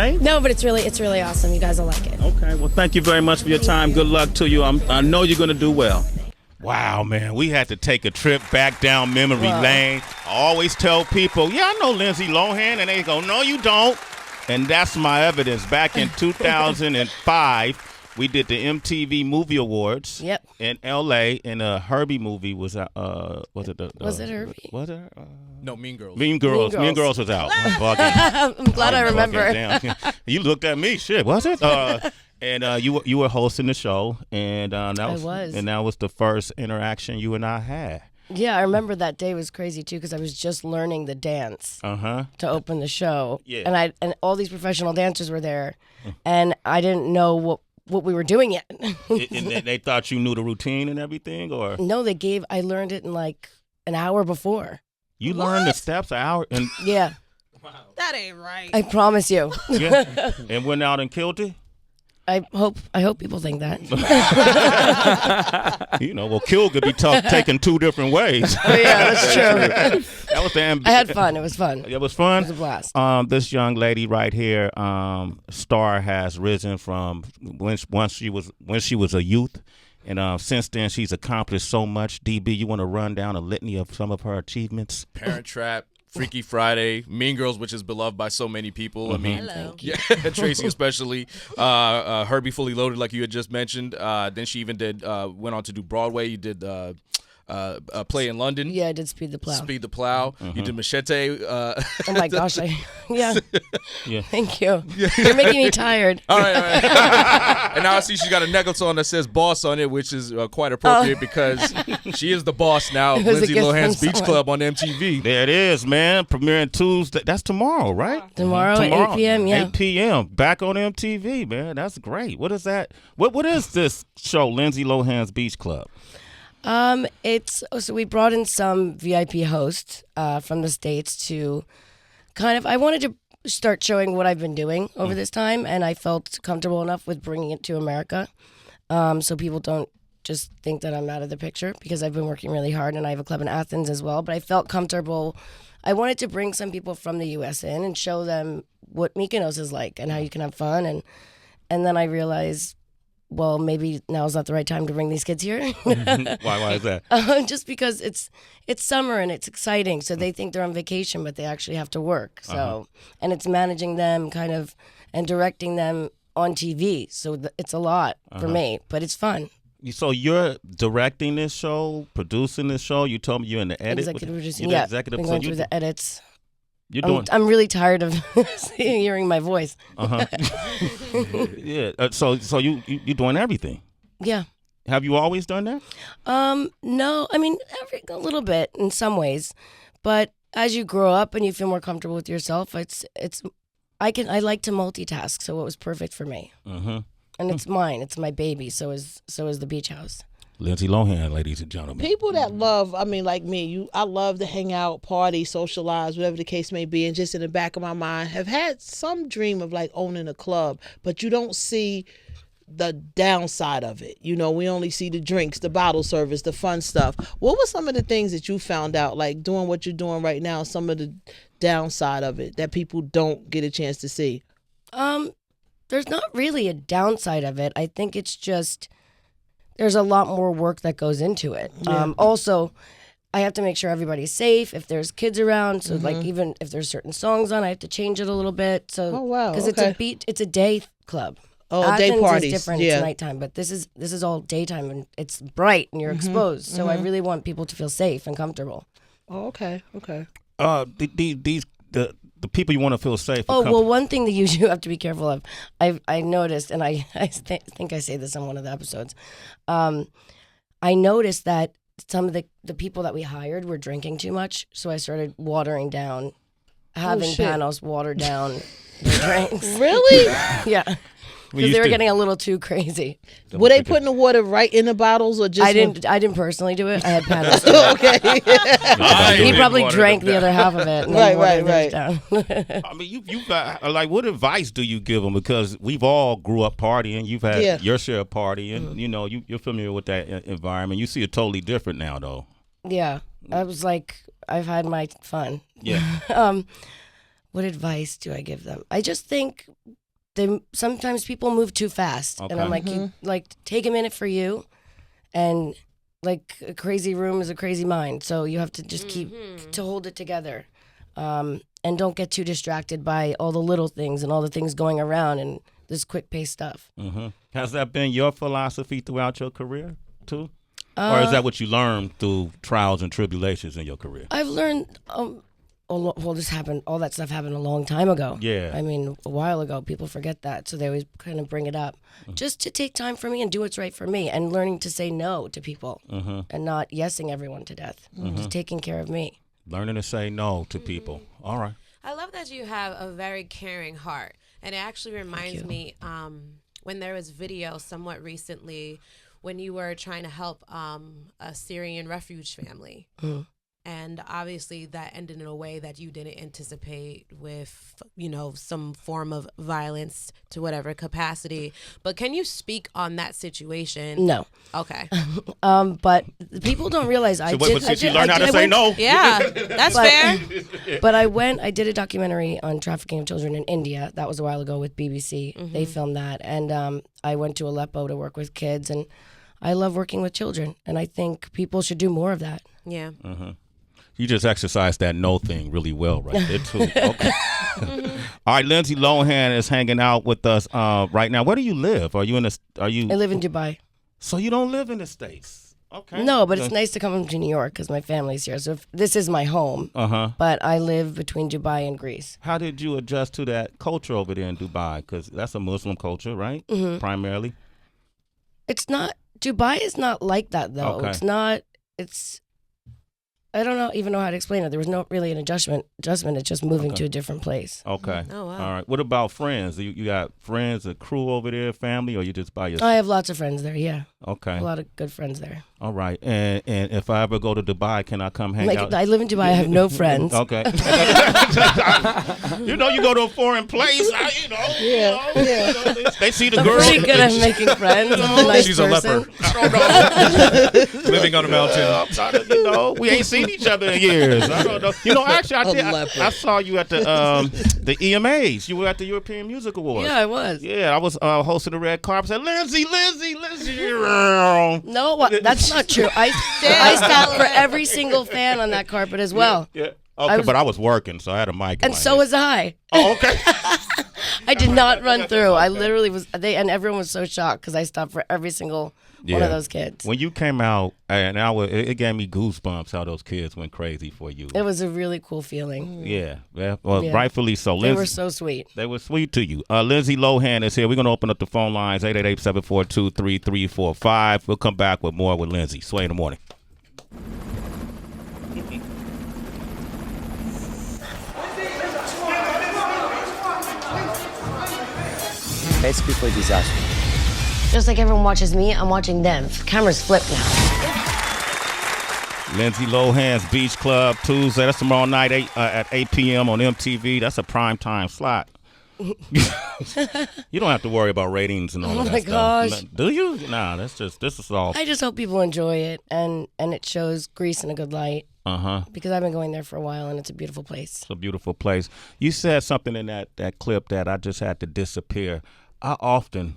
say? No, but it's really awesome. You guys will like it. Okay. Well, thank you very much for your time. Good luck to you. I know you're going to do well. Wow, man, we had to take a trip back down memory lane. I always tell people, yeah, I know Lindsay Lohan, and they go, no, you don't. And that's my evidence. Back in 2005, we did the MTV Movie Awards in L.A., and a Herbie movie was it Herbie? Was it? No, Mean Girls. Mean Girls was out. I'm glad I remember. You looked at me. Shit, was it? And you were hosting the show, and that was the first interaction you and I had. Yeah, I remember that day was crazy too because I was just learning the dance to open the show. Yeah. And all these professional dancers were there, and I didn't know what we were doing yet. And they thought you knew the routine and everything, or no? I learned it in like an hour before. You learned the steps an hour and yeah. Wow. That ain't right. I promise you. Yeah. And went out and killed it. I hope people think that. Kill could be tough taken two different ways. Oh yeah, that's true. That was the ambition. I had fun. It was fun. It was fun. It was a blast. This young lady right here, star has risen from when she was a youth, and since then she's accomplished so much. DB, you want to run down a litany of some of her achievements? Parent Trap. Freaky Friday, Mean Girls, which is beloved by so many people. I mean, Tracy especially. Herbie Fully Loaded, like you had just mentioned. Then she even went on to do Broadway. You did Play in London. Yeah, I did Speed the Plow. Speed the Plow. You did Machete. Oh my gosh, yeah. Thank you. You're making me tired. All right. And now I see she's got a necklace on that says "Boss" on it, which is quite appropriate because she is the boss now of Lindsay Lohan's Beach Club on MTV. There it is, man. Premiering Tuesday. That's tomorrow, right? Tomorrow at 8 p.m. Yeah. 8 p.m. Back on MTV, man. That's great. What is that? What is this show, Lindsay Lohan's Beach Club? So we brought in some VIP hosts from the States to I wanted to start showing what I've been doing over this time, and I felt comfortable enough with bringing it to America, so people don't just think that I'm out of the picture because I've been working really hard, and I have a club in Athens as well, but I felt comfortable. I wanted to bring some people from the U.S. in and show them what Mykonos is like and how you can have fun, and then I realized, well, maybe now's not the right time to bring these kids here. Why is that? Just because it's summer and it's exciting, so they think they're on vacation, but they actually have to work. So, and it's managing them and directing them on TV. So it's a lot for me, but it's fun. So you're directing this show, producing this show. You told me you're in the edit. Executive producing. Yeah, executive. Been going through the edits. I'm really tired of hearing my voice. Yeah. So you're doing everything. Yeah. Have you always done that? No. I mean, a little bit in some ways, but as you grow up and you feel more comfortable with yourself, I like to multitask. So it was perfect for me. And it's mine. It's my baby. So is the beach house. Lindsay Lohan, ladies and gentlemen. People that love, like me, I love to hang out, party, socialize, whatever the case may be, and just in the back of my mind have had some dream of like owning a club, but you don't see the downside of it. We only see the drinks, the bottle service, the fun stuff. What were some of the things that you found out, like doing what you're doing right now, some of the downside of it that people don't get a chance to see? There's not really a downside of it. I think it's just there's a lot more work that goes into it. Yeah. Also, I have to make sure everybody's safe if there's kids around. So, like, even if there's certain songs on, I have to change it a little bit. So, because it's a day club. Oh, Athens day parties. Is different. Yeah. It's nighttime, but this is all daytime and it's bright and you're exposed. So I really want people to feel safe and comfortable. Oh, okay. The people you want to feel safe. Well, one thing that you do have to be careful of, I noticed, and I think I say this on one of the episodes, I noticed that some of the people that we hired were drinking too much, so I started watering down, having panels water down the drinks. Really? Yeah. Because they were getting a little too crazy. Were they putting the water right in the bottles or just? I didn't personally do it. I had panels. Okay. He probably drank the other half of it. And Right. Down. I mean, you've got what advice do you give them? Because we've all grew up partying. You've had your share of partying. You're familiar with that environment. You see it totally different now, though. Yeah, I was like, I've had my fun. Yeah. What advice do I give them? I just think sometimes people move too fast, and I'm like, you take a minute for you, and like a crazy room is a crazy mind, so you have to just keep to hold it together, and don't get too distracted by all the little things and all the things going around and this quick paced stuff. Has that been your philosophy throughout your career too, or is that what you learned through trials and tribulations in your career? I've learned. Well, this happened. All that stuff happened a long time ago. Yeah. I mean, a while ago. People forget that, so they always kind of bring it up. Just to take time for me and do what's right for me, and learning to say no to people, and not yesing everyone to death. Just taking care of me. Learning to say no to people. All right. I love that you have a very caring heart, and it actually reminds me when there was video somewhat recently when you were trying to help a Syrian refuge family. And obviously that ended in a way that you didn't anticipate with, some form of violence to whatever capacity. But can you speak on that situation? No. Okay. But people don't realize you learned how to say no. Yeah, that's fair. But I did a documentary on trafficking of children in India. That was a while ago with BBC. They filmed that. And I went to Aleppo to work with kids. And I love working with children. And I think people should do more of that. Yeah. You just exercised that no thing really well right there, too. Okay. All right, Lindsay Lohan is hanging out with us right now. Where do you live? I live in Dubai. So you don't live in the States? Okay. No, but it's nice to come to New York because my family's here. So this is my home. But I live between Dubai and Greece. How did you adjust to that culture over there in Dubai? Because that's a Muslim culture, right? Primarily. It's not. Dubai is not like that, though. Okay. It's not. I don't even know how to explain it. There was not really an adjustment. It's just moving to a different place. Okay. Oh, wow. All right. What about friends? You got friends, a crew over there, family, or you just by yourself? I have lots of friends there, yeah. Okay. A lot of good friends there. All right. And if I ever go to Dubai, can I come hang out? I live in Dubai. I have no friends. Okay. You go to a foreign place, they see the I'm girl. pretty good at making friends. I'm a nice She's person. a leper. I don't know. Living on a mountain. We ain't seen each other in years. I don't know. Actually, I saw you at the EMAs. You were at the European Music Awards. Yeah, I was. Yeah, I was hosting the red carpet. I said, Lindsay. No, that's not true. I stopped for every single fan on that carpet as well. Yeah. Okay, but I was working, so I had a mic. And so was I. Oh, okay. I did not run through. I literally was. And everyone was so shocked because I stopped for every single one of those kids. When you came out, and it gave me goosebumps how those kids went crazy for you. It was a really cool feeling. Yeah. Well, rightfully so. They were so sweet. They were sweet to you. Lindsay Lohan is here. We're going to open up the phone lines, 888-742-3345. We'll come back with more with Lindsay. Sway in the morning. Basically disaster. Just like everyone watches me, I'm watching them. Cameras flip now. Lindsay Lohan's Beach Club Tuesday. That's tomorrow night at 8 p.m. on MTV. That's a prime time slot. You don't have to worry about ratings and all of that stuff. Oh my gosh. Do you? Nah, this is all. I just hope people enjoy it and it shows Greece in a good light. Because I've been going there for a while and it's a beautiful place. It's a beautiful place. You said something in that clip that I just had to disappear. I often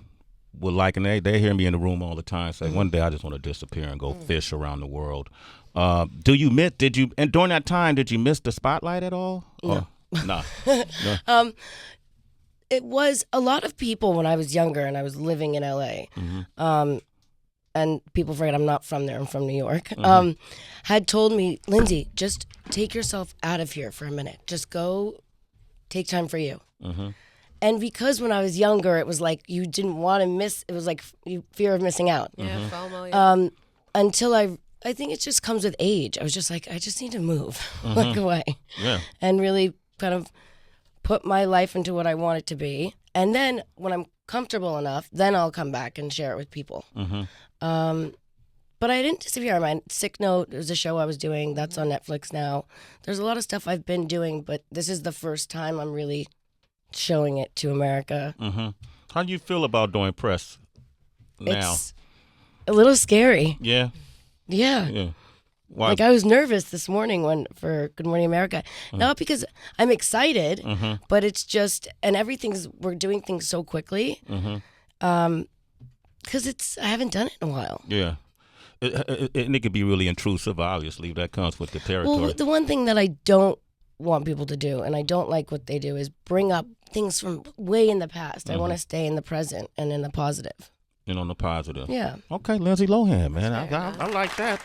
would and they hear me in the room all the time say, one day I just want to disappear and go fish around the world. And during that time, did you miss the spotlight at all? No. No. It was a lot of people when I was younger and I was living in LA. And people forget I'm not from there, I'm from New York, had told me, Lindsay, just take yourself out of here for a minute. Just go take time for you. And because when I was younger, it was like you didn't want to miss, it was like fear of missing out. Yeah, FOMO. Yeah. Until I think it just comes with age. I was just like, I just need to move, look away. Yeah. And really kind of put my life into what I want it to be. And then when I'm comfortable enough, then I'll come back and share it with people. But I didn't disappear. My Sick Note was a show I was doing. That's on Netflix now. There's a lot of stuff I've been doing, but this is the first time I'm really showing it to America. How do you feel about doing press now? It's a little scary. Yeah. Yeah. Why? Like I was nervous this morning for Good Morning America, not because I'm excited, but it's just we're doing things so quickly, because I haven't done it in a while. Yeah. And it could be really intrusive, obviously. That comes with the territory. Well, the one thing that I don't want people to do, and I don't like what they do, is bring up things from way in the past. I want to stay in the present and in the positive. And on the positive. Yeah. Okay, Lindsay Lohan, man. I like that.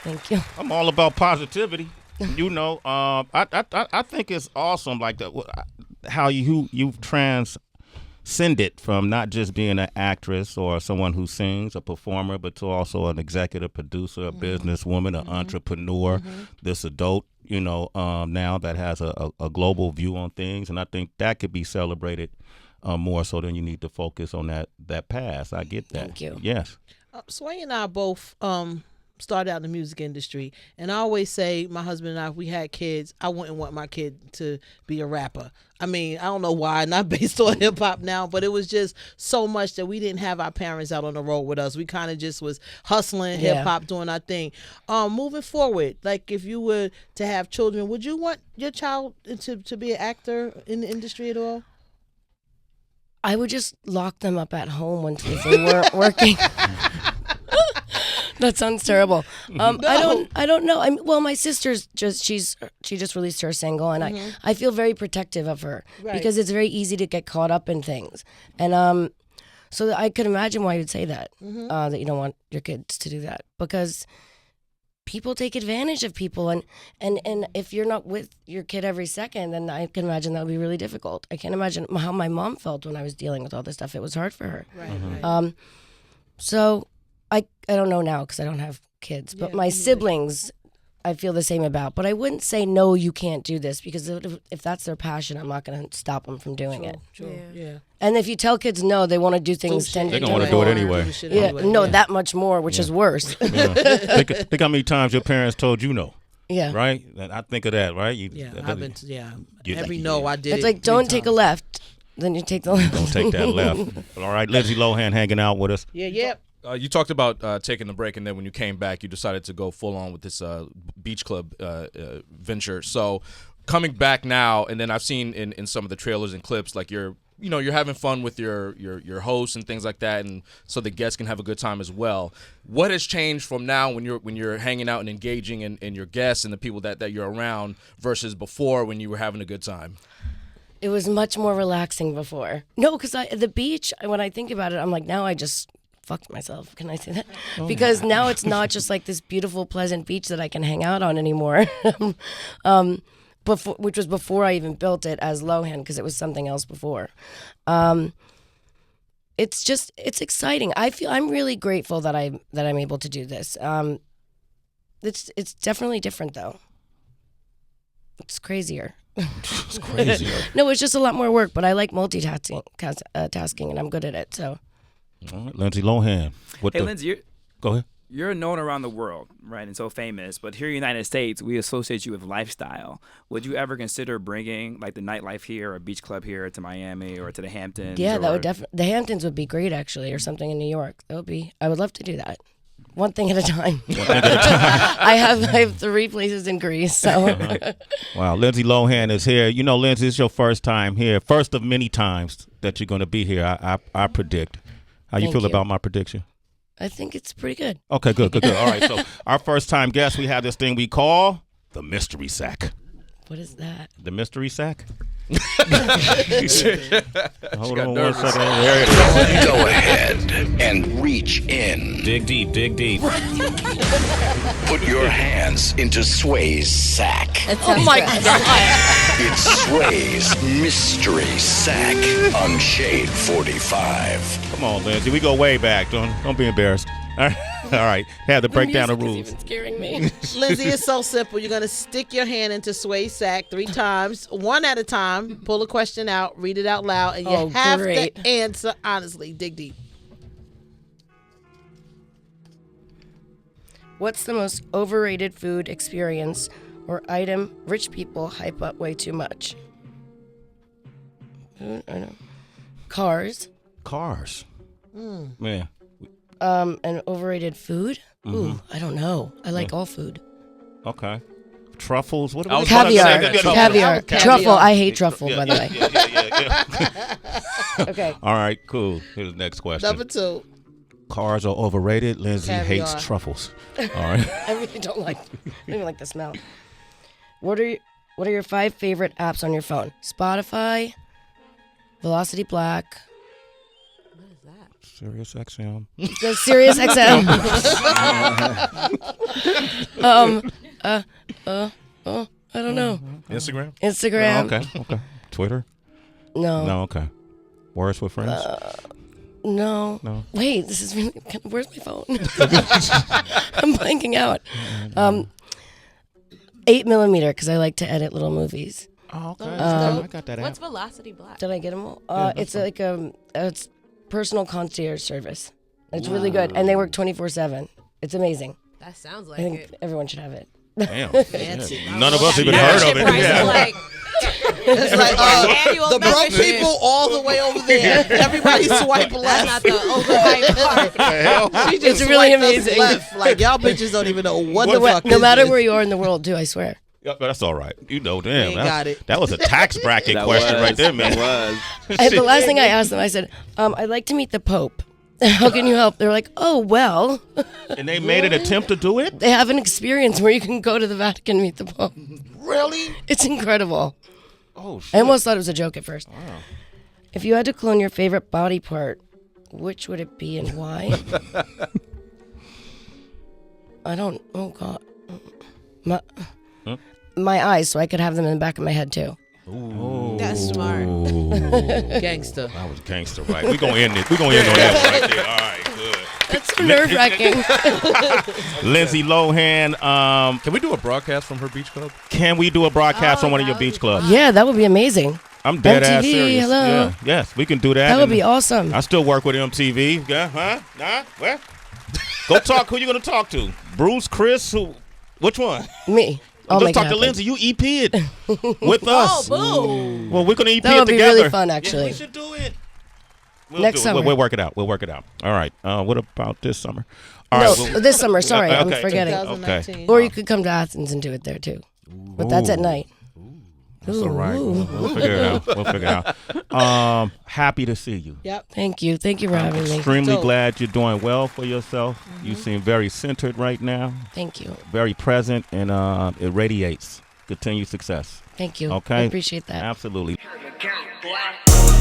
Thank you. I'm all about positivity. You know, I think it's awesome, like how you've transcended from not just being an actress or someone who sings, a performer, but to also an executive producer, a businesswoman, an entrepreneur, this adult, you know, now that has a global view on things, and I think that could be celebrated more so than you need to focus on that past. I get that. Thank you. Yes. Sway and I both started out in the music industry, and I always say, my husband and I, if we had kids, I wouldn't want my kid to be a rapper. I mean, I don't know why, not based on hip hop now, but it was just so much that we didn't have our parents out on the road with us. We kind of just was hustling hip hop, doing our thing. Moving forward, like if you were to have children, would you want your child to be an actor in the industry at all? I would just lock them up at home once if they weren't working. That sounds terrible. No. I don't know. Well, my sister's she just released her single, and I feel very protective of her because it's very easy to get caught up in things, and so I could imagine why you'd say that that you don't want your kids to do that, because people take advantage of people, and if you're not with your kid every second, then I can imagine that would be really difficult. I can't imagine how my mom felt when I was dealing with all this stuff. It was hard for her. Right. So I don't know now because I don't have kids, but my siblings I feel the same about. But I wouldn't say, no, you can't do this, because if that's their passion, I'm not going to stop them from doing it. True. Yeah. And if you tell kids no, they want to do things 10 They're going to want to do it anyway. That much more, which is worse. Think how many times your parents told you no. Yeah. Right? I think of that, right? Every no I did. It's like, don't take a left. Then you take the left. Don't take that left. All right, Lindsay Lohan hanging out with us. Yeah. You talked about taking the break, and then when you came back, you decided to go full on with this beach club venture. So coming back now, and then I've seen in some of the trailers and clips, like you're having fun with your hosts and things like that, and so the guests can have a good time as well. What has changed from now when you're hanging out and engaging in your guests and the people that you're around versus before when you were having a good time? It was much more relaxing before. No, because the beach, when I think about it, I'm like, now I just fucked myself. Can I say that? Because now it's not just like this beautiful, pleasant beach that I can hang out on anymore. Which was before I even built it as Lohan, because it was something else before. It's exciting. I'm really grateful that I'm able to do this. It's definitely different though. It's crazier. It's crazier. No, it's just a lot more work, but I like multitasking, tasking, and I'm good at it. So, all right, Lindsay Lohan. Lindsay, go ahead. You're known around the world, right, and so famous. But here in the United States, we associate you with lifestyle. Would you ever consider bringing like the nightlife here, or a beach club here, to Miami or to the Hamptons? Yeah, that would definitely. The Hamptons would be great, actually, or something in New York. I would love to do that. One thing at a time. I have 3 places in Greece, so. Wow, Lindsay Lohan is here. You know, Lindsay, it's your first time here. First of many times that you're going to be here, I predict. How you feel about my prediction? I think it's pretty good. Okay, good. All right, so our first time guest, we have this thing we call the mystery sack. What is that? The mystery sack? Hold on nervous. 1 second. There it is. Go ahead and reach in. Dig deep. Put your hands into Sway's sack. Oh my God. It's Sway's Mystery Sack on Shade 45. Come on, Lindsay. We go way back. Don't be embarrassed. All right. Had to break down the rules. Even scaring me. Lindsay, it's so simple. You're going to stick your hand into Sway's sack 3 times, one at a time. Pull a question out, read it out loud, and you have to answer honestly. Dig deep. What's the most overrated food, experience, or item rich people hype up way too much? I don't know. Cars. Man. And overrated food? Ooh, I don't know. I like all food. Okay. Truffles. What I are was we about to say Caviar. that. Caviar. Caviar. Truffle. I hate truffle, by the way. Yeah. Okay. All right, cool. Here's the next question. Number 2. Cars are overrated. Lindsay Caviar. hates truffles. All right. I really don't like. I don't even like the smell. What are your 5 favorite apps on your phone? Spotify, Velocity Black, What is that? Sirius XM. the Sirius XM. I don't know. Instagram. Instagram. Okay. Twitter. No. No. Okay. Words with friends. No. No. Wait, this is really. Where's my phone? I'm blanking out. 8mm because I like to edit little movies. Oh, okay. I got that What's app. Velocity Black? Did I get them all? that's It's fine. like it's personal concierge service. It's really good, and they work 24/7. It's amazing. That sounds I like think it. everyone should have it. Damn. Fancy. Yeah. None of us even That heard of shit it. price Yeah. is like It's like annual the broke membership. people all the way over there. Everybody swipe That's left. not the overhyped part. She just It's really swiped us amazing. left. Like y'all bitches don't even know what the fuck. No is matter this. where you are in the world, too, I swear. Yeah, but that's all right. You know, damn. ain't That, got it. that was a tax bracket question right there, man. The last thing I asked them, I said, I'd like to meet the Pope. How can you help? They're like, oh, well, And they made an attempt to do it? they have an experience where you can go to the Vatican and meet the Pope. Really? It's incredible. Oh, I shit. almost thought it was a joke at first. If you had to clone your favorite body part, which would it be and why? Oh, God. My eyes, so I could have them in the back of my head, too. That's smart. Gangster. That was gangster, right? We're going to end it. We're going to end on that one right there. All right, good. That's so nerve-wracking. Lindsay Lohan, Can we do a broadcast from her beach club? can we do a broadcast on one of your beach clubs? Yeah, that would be amazing. I'm dead ass MTV, serious. hello. Yeah, yes, we can do that. That would And be awesome. I still work with MTV. Yeah, huh? Nah, where? Go talk. Who you gonna talk to? Bruce, Chris, who? Which one? Me. I'll Just make it talk to happen. Lindsay. You EP it with us. Boom. Well, we're gonna EP That it would be together. really fun, Yeah, actually. we should do it. We'll Next do it. summer. We'll work it out. We'll work it out. All right. What about this summer? All No, right. well- this summer. Sorry, I'm okay. forgetting. 2019. Or you could come to Athens and do it there too. But that's at night. That's all right. We'll figure it out. We'll figure it out. Happy to see you. Yep. Thank you. Thank you for having me. Extremely Dope. glad you're doing well for yourself. You seem very centered right now, Thank you. very present, and it radiates continued success. Thank you. Okay? I appreciate that. Absolutely. Got black.